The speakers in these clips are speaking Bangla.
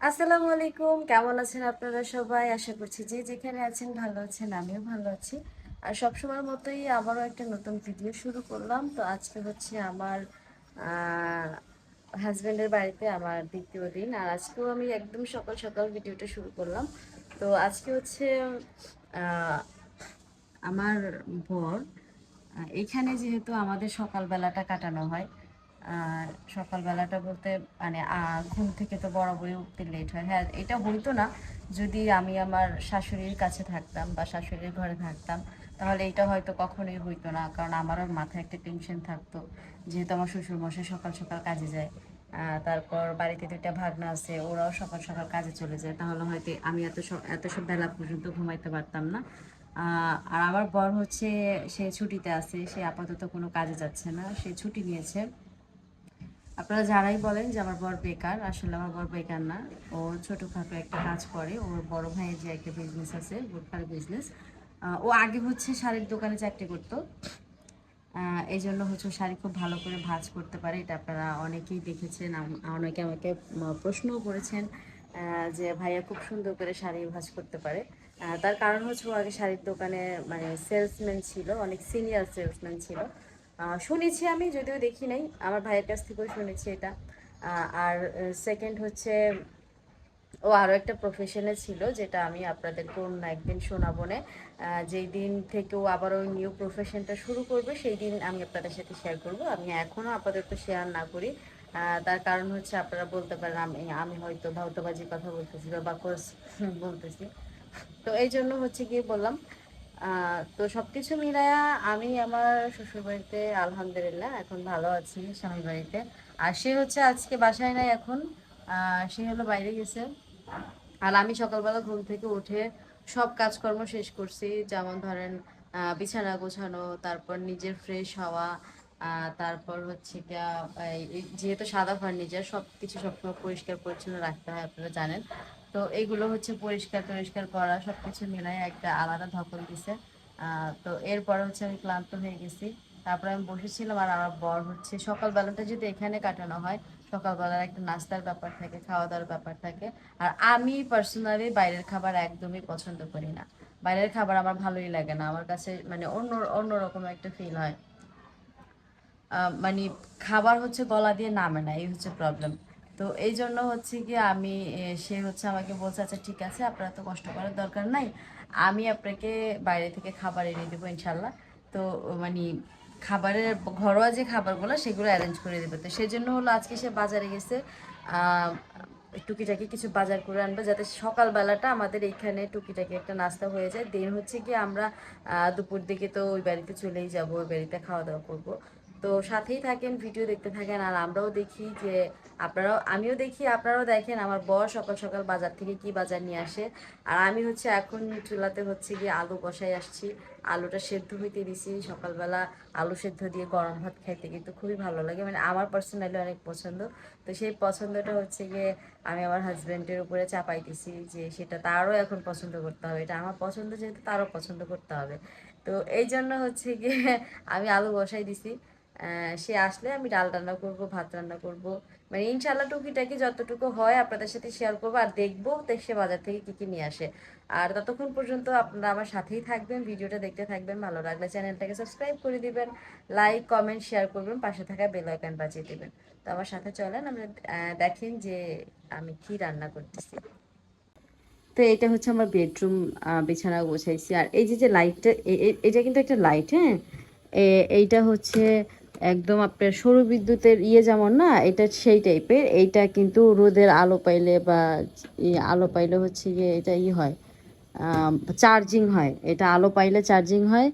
আসসালামু আলাইকুম, কেমন আছেন আপনারা সবাই? আশা করছি যে যেখানে আছেন ভালো আছেন, আমিও ভালো আছি। আর সবসময়ের মতোই আবারও একটা নতুন ভিডিও শুরু করলাম। তো আজকে হচ্ছে আমার হাজবেন্ডের বাড়িতে আমার দ্বিতীয় দিন। আর আজকেও আমি একদম সকাল সকাল ভিডিওটা শুরু করলাম। তো আজকে হচ্ছে আহ, আমার বর এখানে যেহেতু আমাদের সকালবেলাটা কাটানো হয়। সকালবেলাটা বলতে মানে ঘুম থেকে তো বরাবরই উঠতে লেট হয়। হ্যাঁ, এটা হইতো না যদি আমি আমার শাশুড়ির কাছে থাকতাম বা শাশুড়ির ঘরে থাকতাম, তাহলে এটা হয়তো কখনোই হইতো না। কারণ আমারও মাথায় একটা টেনশন থাকতো, যেহেতু আমার শ্বশুরমশাই সকাল সকাল কাজে যায়। তারপর বাড়িতে দুইটা ভাগনা আছে, ওরাও সকাল সকাল কাজে চলে যায়, তাহলে হয়তো আমি এত সব বেলা পর্যন্ত ঘুমাইতে পারতাম না। আর আমার বর হচ্ছে, সে ছুটিতে আছে, সে আপাতত কোনো কাজে যাচ্ছে না, সে ছুটি নিয়েছে। আপনারা যারাই বলেন যে আমার বর বেকার, আসলে আমার বর বেকার না। ও ছোটোখাটো একটা কাজ করে, ওর বড় ভাইয়ের যে একটা বিজনেস আছে, ভুট্টার বিজনেস। ও আগে হচ্ছে শাড়ির দোকানে চাকরি করতো। এই জন্য হচ্ছে ও শাড়ি খুব ভালো করে ভাঁজ করতে পারে, এটা আপনারা অনেকেই দেখেছেন। অনেকে আমাকে প্রশ্নও করেছেন যে ভাইয়া খুব সুন্দর করে শাড়ি ভাঁজ করতে পারে। তার কারণ হচ্ছে ও আগে শাড়ির দোকানে মানে সেলসম্যান ছিল, অনেক সিনিয়র সেলসম্যান ছিল। শুনেছি, আমি যদিও দেখি নাই, আমার ভাইয়ের কাছ থেকেও শুনেছি এটা। আর সেকেন্ড হচ্ছে ও আরও একটা প্রফেশনে ছিল, যেটা আমি আপনাদেরকে অন্য একদিন শোনাবো না। যেই দিন থেকে ও আবার ওই নিউ প্রফেশনটা শুরু করবে সেই দিন আমি আপনাদের সাথে শেয়ার করব। আমি এখনও আপাতত শেয়ার না করি। তার কারণ হচ্ছে আপনারা বলতে পারেন আমি আমি হয়তো ভাউতাবাজির কথা বলতেছি বা বাকস বলতেছি। তো এই জন্য হচ্ছে গিয়ে বললাম। তো সব কিছু মিলায়া আমি আমার শ্বশুরবাড়িতে আলহামদুলিল্লাহ এখন ভালো আছি, স্বামীর বাড়িতে। আর সে হচ্ছে আজকে বাসায় নাই এখন। সে হলো বাইরে গেছে। আর আমি সকালবেলা ঘুম থেকে উঠে সব কাজকর্ম শেষ করছি, যেমন ধরেন বিছানা গোছানো, তারপর নিজের ফ্রেশ হওয়া। তারপর হচ্ছে গিয়া যেহেতু সাদা ফার্নিচার, সব কিছু সবসময় পরিষ্কার পরিচ্ছন্ন রাখতে হয়, আপনারা জানেন। তো এইগুলো হচ্ছে পরিষ্কার টরিষ্কার করা, সব কিছু মিলাই একটা আলাদা ধকল দিছে। তো এরপর হচ্ছে আমি ক্লান্ত হয়ে গেছি। তারপরে আমি বসেছিলাম, আর আমার বর হচ্ছে সকালবেলাটা যদি এখানে কাটানো হয়, সকালবেলার একটা নাস্তার ব্যাপার থাকে, খাওয়া দাওয়ার ব্যাপার থাকে। আর আমি পার্সোনালি বাইরের খাবার একদমই পছন্দ করি না। বাইরের খাবার আমার ভালোই লাগে না, আমার কাছে মানে অন্যরকম একটা ফিল হয়। মানে খাবার হচ্ছে গলা দিয়ে নামে না, এই হচ্ছে প্রবলেম। তো এই জন্য হচ্ছে কি আমি সে হচ্ছে আমাকে বলছে আচ্ছা ঠিক আছে, আপনারা তো কষ্ট করার দরকার নাই, আমি আপনাকে বাইরে থেকে খাবার এনে দেবো ইনশাল্লাহ। তো মানে খাবারের ঘরোয়া যে খাবারগুলো সেগুলো অ্যারেঞ্জ করে দেবে। তো সেই জন্য হলো আজকে সে বাজারে গেছে আহ, টুকিটাকি কিছু বাজার করে আনবে, যাতে সকালবেলাটা আমাদের এইখানে টুকিটাকি একটা নাস্তা হয়ে যায়। দেন হচ্ছে কি আমরা দুপুর দিকে তো ওই বাড়িতে চলেই যাব, ওই বাড়িতে খাওয়া দাওয়া করবো। তো সাথেই থাকেন, ভিডিও দেখতে থাকেন, আর আমরাও দেখি যে আমিও দেখি, আপনারাও দেখেন আমার বর সকাল সকাল বাজার থেকে কি বাজার নিয়ে আসে। আর আমি হচ্ছে এখন চুলাতে হচ্ছে গিয়ে আলু বসাই আসছি, আলুটা সেদ্ধ হইতে দিছি। সকালবেলা আলু সেদ্ধ দিয়ে গরম ভাত খাইতে কিন্তু খুবই ভালো লাগে, মানে আমার পার্সোনালি অনেক পছন্দ। তো সেই পছন্দটা হচ্ছে গিয়ে আমি আমার হাজব্যান্ডের উপরে চাপাই দিছি, যে সেটা তারও এখন পছন্দ করতে হবে, এটা আমার পছন্দ যেহেতু তারও পছন্দ করতে হবে। তো এই জন্য হচ্ছে গিয়ে আমি আলু বসাই দিছি। সে আসলে আমি ডাল রান্না করব, ভাত রান্না করব, মানে ইনশাল্লাহ টুকিটাকি যতটুকু হয় আপনাদের সাথে শেয়ার করবো, আর দেখবো সে বাজার থেকে কি কি নিয়ে আসে। আর ততক্ষণ পর্যন্ত আপনারা আমার সাথেই থাকবেন, ভিডিওটা দেখতে থাকবেন, ভালো লাগলে চ্যানেলটাকে সাবস্ক্রাইব করে দিবেন, লাইক কমেন্ট শেয়ার করবেন, পাশে থাকা বেল আইকন বাজিয়ে দিবেন। তো আমার সাথে চলেন, আমরা দেখেন যে আমি কি রান্না করতেছি। তো এটা হচ্ছে আমার বেডরুম, বিছানা গোছাইছি। আর এই যে যে লাইটটা, এটা কিন্তু একটা লাইট, হ্যাঁ। এইটা হচ্ছে একদম আপনার সৌর বিদ্যুতের ইয়ে যেমন না, এটা সেই টাইপের। এইটা কিন্তু রোদের আলো পাইলে বা আলো পাইলে হচ্ছে গিয়ে এটা ই হয়, চার্জিং হয়, এটা আলো পাইলে চার্জিং হয়।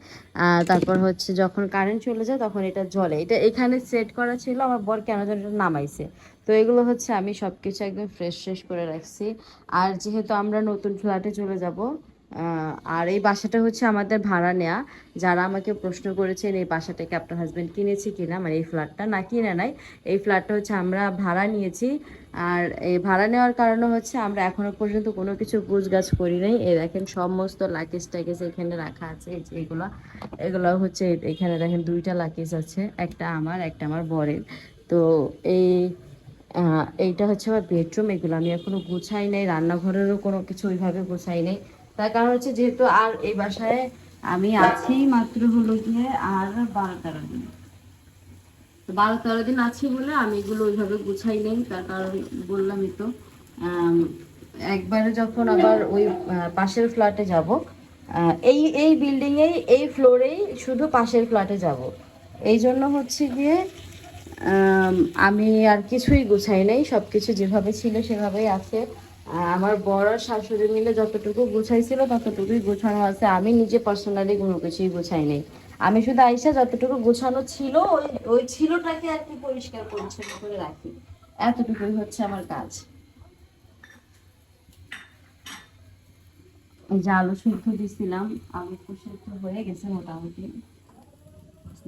তারপর হচ্ছে যখন কারেন্ট চলে যায় তখন এটা জ্বলে। এটা এখানে সেট করা ছিল, আমার বর কেন যেন এটা নামাইছে। তো এগুলো হচ্ছে আমি সব কিছু একদম ফ্রেশ ফ্রেশ করে রাখছি। আর যেহেতু আমরা নতুন ফ্ল্যাটে চলে যাব, আর এই বাসাটা হচ্ছে আমাদের ভাড়া নেয়া। যারা আমাকে প্রশ্ন করেছেন এই বাসাটাকে আপনার হাজব্যান্ড কিনেছে কিনা, মানে এই ফ্ল্যাটটা না কিনে নাই, এই ফ্ল্যাটটা হচ্ছে আমরা ভাড়া নিয়েছি। আর এই ভাড়া নেওয়ার কারণে হচ্ছে আমরা এখনো পর্যন্ত কোনো কিছু গোছগাছ করি নাই। এই দেখেন সমস্ত লাকেজ টাকেজ এখানে রাখা আছে, এই যে এগুলো এগুলো হচ্ছে এখানে দেখেন দুইটা লাকেজ আছে, একটা আমার একটা আমার বরের। তো এই এইটা হচ্ছে আমার বেডরুম, এগুলো আমি এখনো গুছাই নাই, রান্নাঘরেরও কোনো কিছু ওইভাবে গুছাই নাই। তার কারণ হচ্ছে যেহেতু আর এই বাসায় আমি আছি মাত্র হলো গিয়ে আর 12-13 দিন, তো 12-13 দিন আছি বলে আমি এগুলো ওইভাবে গুছাই নেই। তার কারণ বললামই তো, আম, একবারে যখন আবার ওই পাশের ফ্ল্যাটে যাব, এই এই বিল্ডিংয়েই এই ফ্লোরেই শুধু পাশের ফ্ল্যাটে যাব, এই জন্য হচ্ছে গিয়ে আম, আমি আর কিছুই গুছাই নাই, সব কিছু যেভাবে ছিল সেভাবেই আছে। আমার বড় আর শাশুড়ি মিলে যতটুকু গুছাইছিল ততটুকুই গোছানো আছে, আমি নিজে পার্সোনালি কোনো কিছুই গুছাই নাই। আমি শুধু আইসা যতটুকু গোছানো ছিল ওই ওই ছিলটাকে আর কি পরিষ্কার পরিচ্ছন্ন করে রাখি, এতটুকুই হচ্ছে আমার কাজ। এই যে আলু সিদ্ধ দিছিলাম, আলু তো সিদ্ধ হয়ে গেছে মোটামুটি,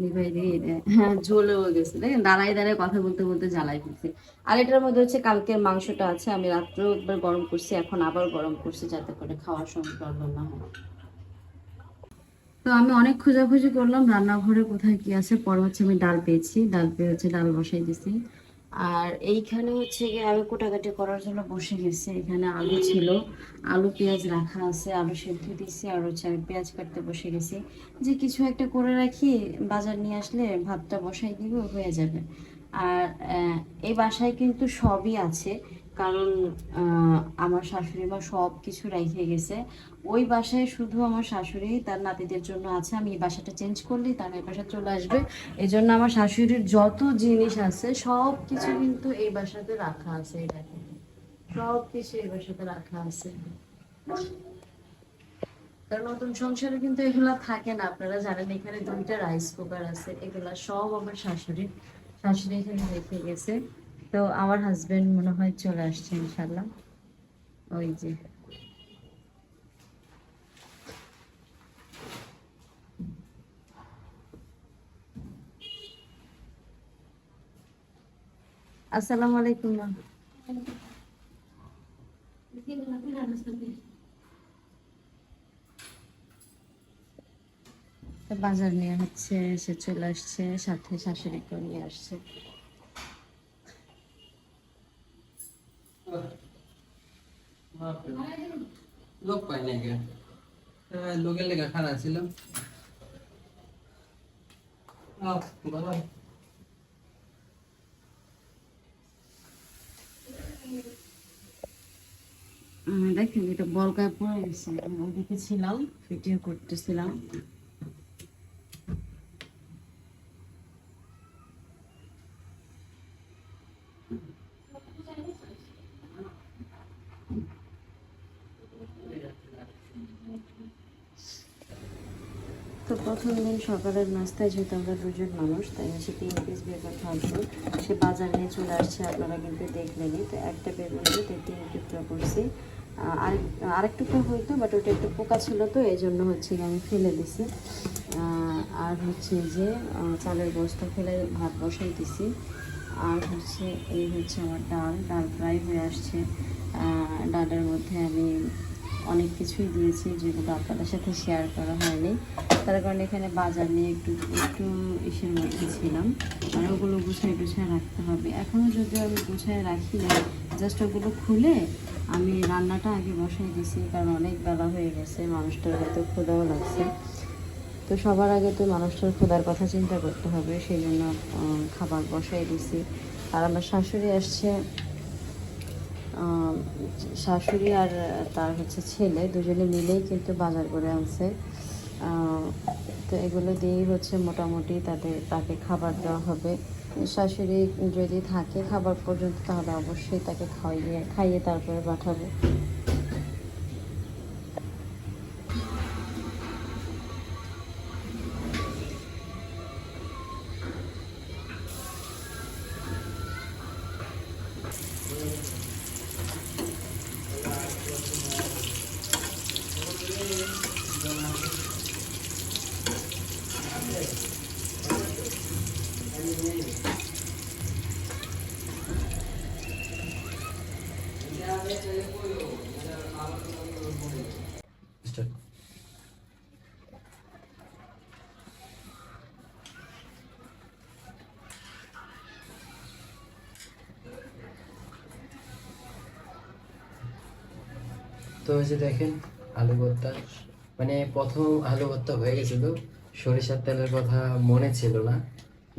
নিভাই দিয়ে হ্যাঁ ঝোলেও গেছে, দেখেন দাঁড়ায় দাঁড়ায় কথা বলতে বলতে জ্বালাই ফেলছে। আর এটার মধ্যে হচ্ছে কালকের মাংসটা আছে, আমি রাত্রেও একবার গরম করছি, এখন আবার গরম করছি যাতে করে খাওয়ার সময় প্রবলেম না হয়। তো আমি অনেক খোঁজাখুঁজি করলাম রান্নাঘরে কোথায় কি আছে, পরে হচ্ছে আমি ডাল পেয়েছি, ডাল পেয়ে হচ্ছে ডাল বসাই দিছি। আর এইখানে হচ্ছে গিয়ে আমি কোটাকাটি করার জন্য বসে গেছি, এখানে আলু ছিল, আলু পেঁয়াজ রাখা আছে, আলু সেদ্ধ দিছি, আর হচ্ছে আমি পেঁয়াজ কাটতে বসে গেছি, যে কিছু একটা করে রাখি, বাজার নিয়ে আসলে ভাতটা বসাই দিব হয়ে যাবে। আর এই বাসায় কিন্তু সবই আছে, কারণ আমার শাশুড়ি মা সব কিছু রেখে গেছে। ওই বাসায় শুধু আমার শাশুড়ি তার নাতিদের জন্য আছে, আমি এই বাসাটা চেঞ্জ করলেই তারা এই বাসায় চলে আসবে। এই জন্য আমার শাশুড়ির যত জিনিস আছে সব কিছু কিন্তু এই বাসাতে রাখা আছে, এই দেখেন সব কিছু এই বাসাতে রাখা আছে। কারণ নতুন সংসারে কিন্তু এগুলা থাকে না, আপনারা জানেন এখানে 2টা রাইস কুকার আছে, এগুলা সব আমার শাশুড়ি শাশুড়ি এখানে রেখে গেছে। তো আমার হাজবেন্ড মনে হয় চলে আসছে ইনশাল্লাহ, ওই যে। আসসালামু আলাইকুম মা। তো বাজার নিয়ে হচ্ছে সে চলে আসছে, সাথে শাশুড়িকেও নিয়ে আসছে। লোক পাই না কে লোকের লেগে খারাপ ছিল। দেখেন এটা বলকায় পড়ে গেছে, আমি ওদিকে ছিলাম, ভিডিও করতেছিলাম। তো প্রথম দিন সকালের নাস্তায় যেহেতু আমরা 2জন মানুষ, তাই হচ্ছে 3 পিস বেগুন ভাজবো, সে বাজার নিয়ে চলে আসছে, আপনারা কিন্তু দেখলেনই। তো একটা বেগুন দিয়ে 3 টুকরো করছি, আরেক আরেক টুকরো হইতো, বাট ওটা একটু পোকা ছিল, তো এই জন্য হচ্ছে আমি ফেলে দিছি। আর হচ্ছে যে চালের বস্তা ফেলে ভাত বসাই দিছি। আর হচ্ছে এই হচ্ছে আমার ডাল, ডাল প্রায় হয়ে আসছে। ডালের মধ্যে আমি অনেক কিছুই দিয়েছি যেগুলো আপনাদের সাথে শেয়ার করা হয়নি, তার কারণে এখানে বাজার নিয়ে একটু একটু ইসের মধ্যে ছিলাম, মানে ওগুলো গুছাই টুছাই রাখতে হবে, এখনও যদিও আমি গুছাই রাখি না, জাস্ট ওগুলো খুলে আমি রান্নাটা আগে বসাই দিছি, কারণ অনেক বেলা হয়ে গেছে, মানুষটার হয়তো ক্ষুধাও লাগছে। তো সবার আগে তো মানুষটার ক্ষুধার কথা চিন্তা করতে হবে, সেই জন্য খাবার বসাই দিছি। আর আমার শাশুড়ি আসছে, আম, শাশুড়ি আর তার হচ্ছে ছেলে দুজনে মিলেই কিন্তু বাজার করে আনছে। আহ, তো এগুলো দিয়েই হচ্ছে মোটামুটি তাকে খাবার দেওয়া হবে। শাশুড়ি যদি থাকে খাবার পর্যন্ত তাহলে অবশ্যই তাকে খাইয়ে খাইয়ে তারপরে পাঠাবো। তো এই যে দেখেন আলু ভর্তা, মানে প্রথম আলু ভর্তা হয়ে গেছিল, সরিষার তেলের কথা মনে ছিল না,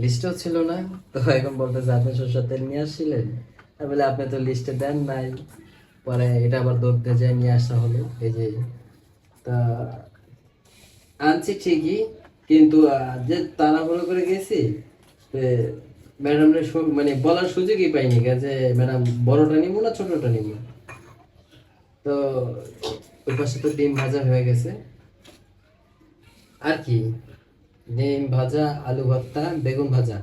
লিস্টও ছিল না। তো এখন বলতেছে আপনি সরিষার তেল নিয়ে আসছিলেন, আমি বলে আপনি তো লিস্টে দেন নাই। পরে এটা আবার ধরতে যাই নিয়ে আসা হলো, এই যে। তা আনছি ঠিকই, কিন্তু যে তাড়াহুড়ো করে গেছি, ম্যাডাম মানে বলার সুযোগই পাইনি যে ম্যাডাম বড়টা নিবো না ছোটটা নিবো। তো ওই পাশে তো ডিম ভাজা হয়ে গেছে, আর কি ডিম ভাজা, আলু ভর্তা, বেগুন ভাজা।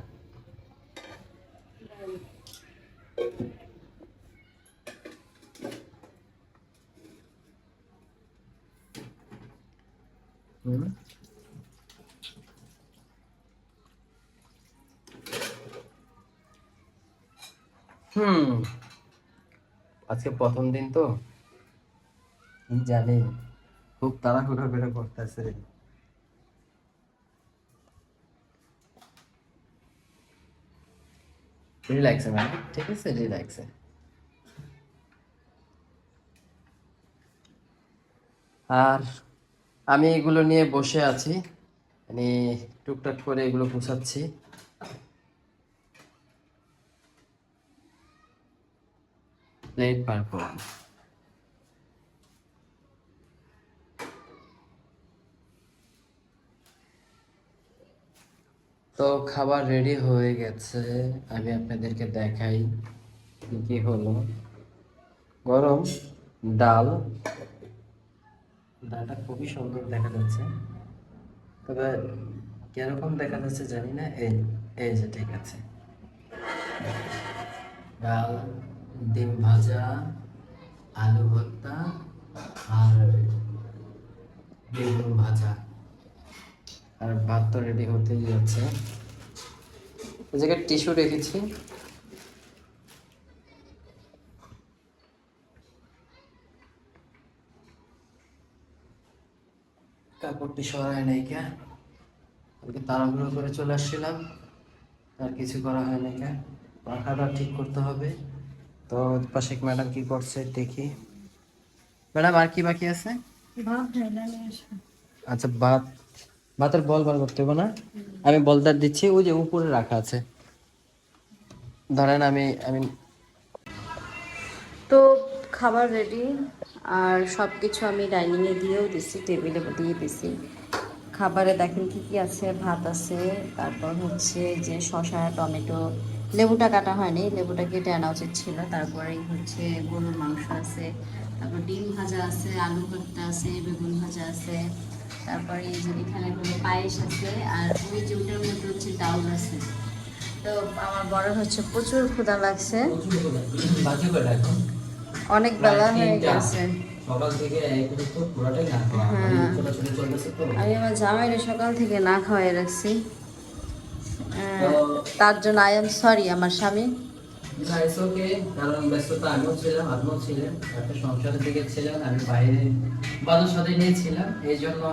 হুম হুম আজকে প্রথম দিন তো, কি জানি, খুব তাড়াহুড়ো করে করতেছে। রিল্যাক্সে ম্যাম, ঠিক আছে, রিল্যাক্সে। আর আমি এগুলো নিয়ে বসে আছি, মানে টুকটাক করে এগুলো গুছাচ্ছি। প্লেট বার করব। তো খাবার রেডি হয়ে গেছে, আমি আপনাদেরকে দেখাই কি কি হলো। গরম ডাল, ডালটা খুবই সুন্দর দেখা যাচ্ছে, তবে কিরকম দেখা যাচ্ছে জানি না। এই এই যে ঠিক আছে, ডাল, ডিম ভাজা, আলু ভর্তা, আর বেগুন ভাজা, আর ভাত তো রেডি হতেই যাচ্ছে। ওই জায়গায় টিস্যু রেখেছি। কাপড়টি সরাই নাই কে, ওকে তাড়াহুড়ো করে চলে আসছিলাম, আর কিছু করা হয় নাই কে। পাখাটা ঠিক করতে হবে। তো পাশে ম্যাডাম কি করছে দেখি। ম্যাডাম আর কি বাকি আছে? আচ্ছা, ভাতের বল বার করতে হবে না? আমি বলটা দিচ্ছি, ওই যে উপরে রাখা আছে, ধরেন আমি আমি তো খাবার রেডি, আর সব কিছু আমি ডাইনিংয়ে দিয়েও দিছি, টেবিলে দিয়ে দিছি। খাবারে দেখেন কি কি আছে, ভাত আছে, তারপর হচ্ছে যে শসা, টমেটো, লেবুটা কাটা হয়নি, লেবুটা কেটে আনা উচিত ছিল। তারপরে হচ্ছে গরুর মাংস আছে, তারপর ডিম ভাজা আছে, আলু ভর্তা আছে, বেগুন ভাজা আছে, তারপরে এই যে এখানে হলো পায়েস আছে, আর ওই যে ওটার মধ্যে হচ্ছে ডাউল আছে। তো আমার বড় হচ্ছে প্রচুর ক্ষুধা লাগছে, বাকি করে এখন অনেক প্রায় বেলা হয়ে 3টা, গেছে। সকাল থেকে এই পর্যন্ত পুরোটাই না খাওয়া, মানে হ্যাঁ, ছোটাছুটি চলতেছে তো। আমি আমার জামাইরে সকাল থেকে না খাওয়াই রাখছি। তো তার জন্য আই এম সরি আমার স্বামী। না, ইটস ওকে, কারণ ব্যস্ততা আমিও ছিলাম, আপনিও ছিলেন, একটা সংসারের দিকে ছিলেন, আমি বাইরে বাজার সাথে নিয়েছিলাম, এই জন্য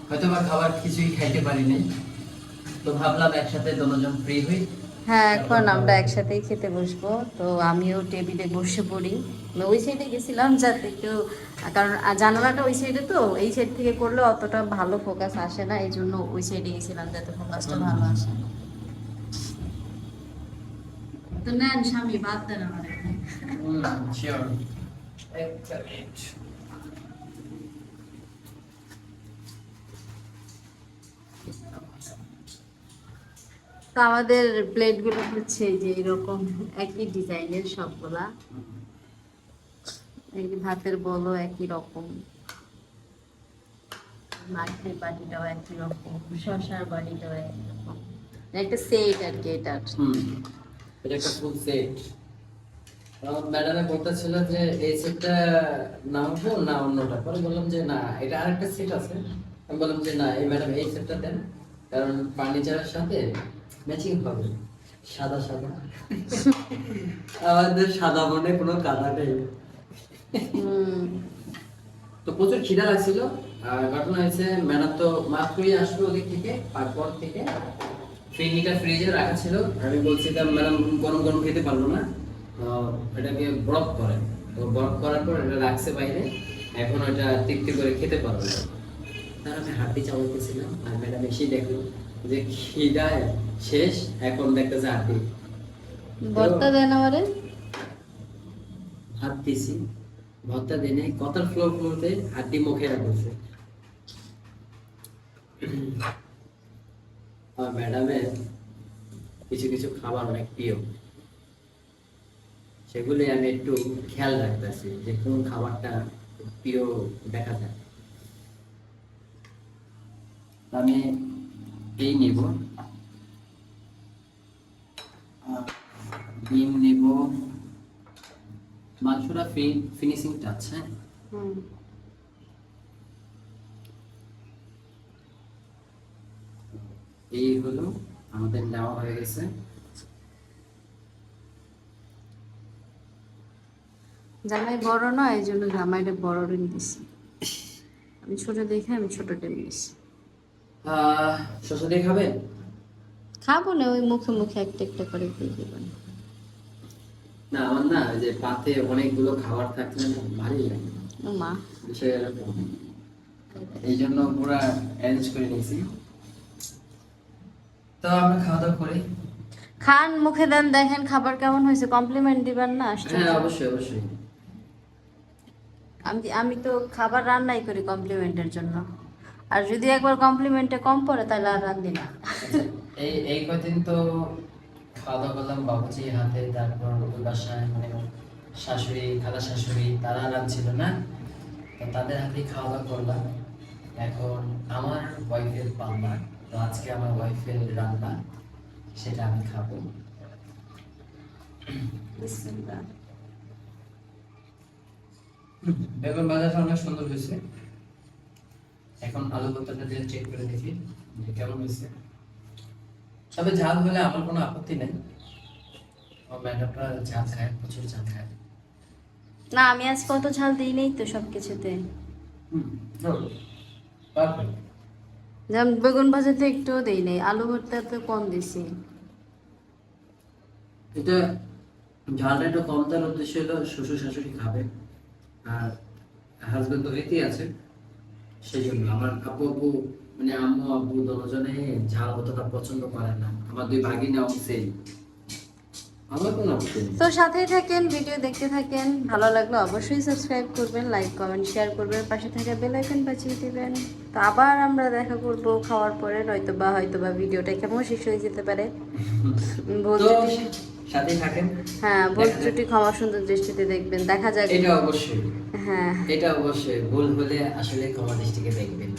হয়তো বা খাবার কিছুই খাইতে পারিনি। তো ভাবলাম একসাথে দুজন ফ্রি হই, হ্যাঁ, তারপর এখন আমরা খাবার খাবো। একসাথেই খেতে বসবো। তো আমিও টেবিলে বসে পড়ি। আমি ওই সাইডে গেছিলাম যাতে একটু, কারণ জানালাটা ওই সাইডে, তো এই সাইড থেকে করলে অতটা ভালো ফোকাস আসে না, এই জন্য ওই সাইডে গেছিলাম যাতে ফোকাসটা ভালো আসে। তো নেন স্বামী, ভাত দেন আমার এখানে। শিওর, একটা মিনিট। তো আমাদের প্লেটগুলো হচ্ছে যে এরকম একই ডিজাইনের সবগুলা, এই ভাতের বলো একই রকম, মাছের বাটিটাও একই রকম, শসার বাটিটাও একই রকম, একটা সেট আর কি এটার। এটা একটা ফুল সেট। ম্যাডামে বলতেছিল যে এই সেটটা নামবো না অন্যটা, পরে বললাম যে না, এটা আরেকটা সেট আছে। আমি বললাম যে না, এই ম্যাডাম এই সেটটা দেন, কারণ ফার্নিচারের সাথে ম্যাচিং হবে, সাদা সাদা। আমাদের সাদা মনে কোনো কাদা নেই। হুম। তো প্রচুর খিদা লাগছিল। আর ঘটনা হয়েছে, ম্যাডাম তো মাত্রই আসলো ওদিক থেকে, তারপর থেকে ফিরনিটা ফ্রিজে রাখা ছিল। আমি বলছিলাম ম্যাডাম গরম গরম খেতে পারবো না, এটাকে বরফ করেন। তো বরফ করার পর এটা রাখছে বাইরে, এখন ওটা তৃপ্তি করে খেতে পারবো না। তার আমি হাড্ডি চাবাইতেছিলাম আর ম্যাডাম এসেই দেখলো যে খিদায় শেষ, এখন দেখতেছে হাড্ডি। ভর্তা দেন আমারে। ভাত দিছি, ভর্তা দিয়ে নেই, কথার ফ্লোতে হাড্ডি মুখে রাখছে। আর ম্যাডামের কিছু কিছু খাবার অনেক প্রিয়, সেগুলি আমি একটু খেয়াল রাখতেছি যে কোন খাবারটা প্রিয় দেখা যায়। আমি এই নিব, ডিম নিব, মাংসটা ফিনিশিং টাচ। হ্যাঁ, এই হলো আমাদের নেওয়া হয়ে গেছে। জামাই বড় না, এই জন্য জামাইটা বড় ডিম দিছি। আমি ছোট দেখে আমি ছোট ডিম দিছি। শসা দিয়ে খাবেন? খাবো না, ওই মুখে মুখে একটা একটা করে দিয়ে দেবেন। না, আমার না ওই যে পাতে অনেকগুলো খাবার থাকলে না ভারী লাগে। ও মা, বিষয় এরকম। এই জন্য পুরা অ্যারেঞ্জ করে নিয়েছি। তো আমরা খাওয়া দাওয়া করি। খান, মুখে দেন, দেখেন খাবার কেমন হয়েছে, কমপ্লিমেন্ট দিবেন না? হ্যাঁ, অবশ্যই অবশ্যই। আমি তো খাবার রান্নাই করি কমপ্লিমেন্টের জন্য, আর যদি একবার কমপ্লিমেন্টে কম পড়ে তাহলে আর রান্ধি না। এই কদিন তো খাওয়া দাওয়া করলাম বাবুজির হাতে, তারপর ওই বাসায় মানে শাশুড়ি, খালা শাশুড়ি তারা রাঁধছিল না, তো তাদের হাতেই খাওয়া দাওয়া করলাম। এখন আমার ওয়াইফের পাল্লা, তো আজকে আমার ওয়াইফের রান্না, সেটা আমি খাবো। বিসমিল্লাহ। বেগুন ভাজাটা অনেক সুন্দর হয়েছে। এখন আলু ভর্তাটা দিয়ে চেক করে দেখি যে কেমন হয়েছে। তবে ঝাল হলে আমার কোনো আপত্তি নেই। আমার ম্যাডামরা ঝাল খায়, প্রচুর ঝাল খায়। না, আমি আজ কত ঝাল দিই নেই তো সব কিছুতে। পারফেক্ট। যেমন বেগুন ভাজাতে একটুও দেই নেই, আলু ভর্তাতে কম দিছি। এটা ঝালটা একটু কম দেওয়ার উদ্দেশ্য হলো শ্বশুর শাশুড়ি খাবে, আর হাজবেন্ড তো এতেই আছে, সেই জন্য। আমার আব্বু মানে আম্মু আব্বু দুজনে ঝাল অতটা পছন্দ করে না। আমার দুই ভাগিনাও সেই, আমার কোনো আপত্তি নেই। তো সাথেই থাকেন, ভিডিও দেখতে থাকেন। ভালো লাগলে অবশ্যই সাবস্ক্রাইব করবেন, লাইক কমেন্ট শেয়ার করবেন, পাশে থাকা বেল আইকন বাজিয়ে দিবেন। তো আবার আমরা দেখা করব খাওয়ার পরে, হয়তোবা ভিডিওটা কেমন শেষ হয়ে যেতে পারে। ভুল তো ত্রুটি, সাথেই থাকেন। হ্যাঁ, ভুল ত্রুটি ক্ষমা সুন্দর দৃষ্টিতে দেখবেন, দেখা যাক। এটা অবশ্যই, হ্যাঁ, এটা অবশ্যই ভুল হলে আসলে ক্ষমা দৃষ্টিকে দেখবেন।